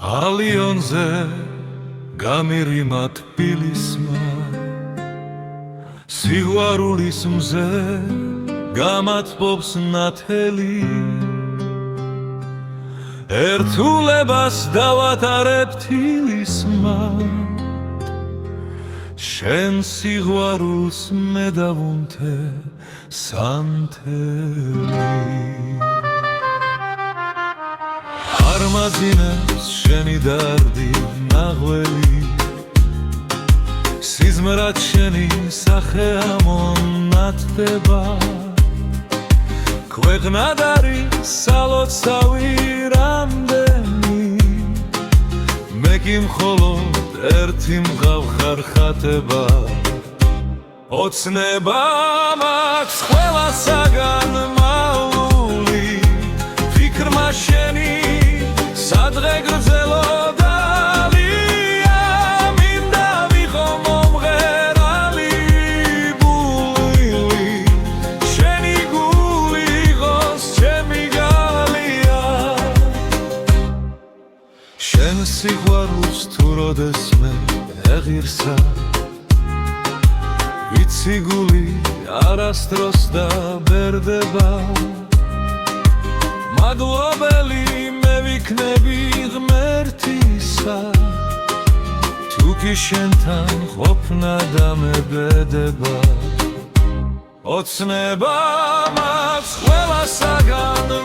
ალიონზე გამირიმა თბილისმა სიყვარულის მზე გამათბობს ნათელი ერთულებას დავატარებ თილისმა შენ სიყვარულს მე დავუნთე სანთელი არ მაძინებს შენი დარდი ნაღველი სიზმრად შენი სახე ამონათდება ქვეყნად არის სალოცავი რამდენი მე კი მხოლოდ ერთი მღავხარ ხატება ოცნება მაქვს ყველასაგან მალული ფიქრმა შენი სადღე გრძელო შენ სიყვარულს თუ როდესმე ეღირსა ვიცი გული არასდროს დაბერდება მადლობელი მე ვიქნები ღმერთისა თუ კი შენთან ყოფნა დამებედება ოცნება მაქვს ყველასაგან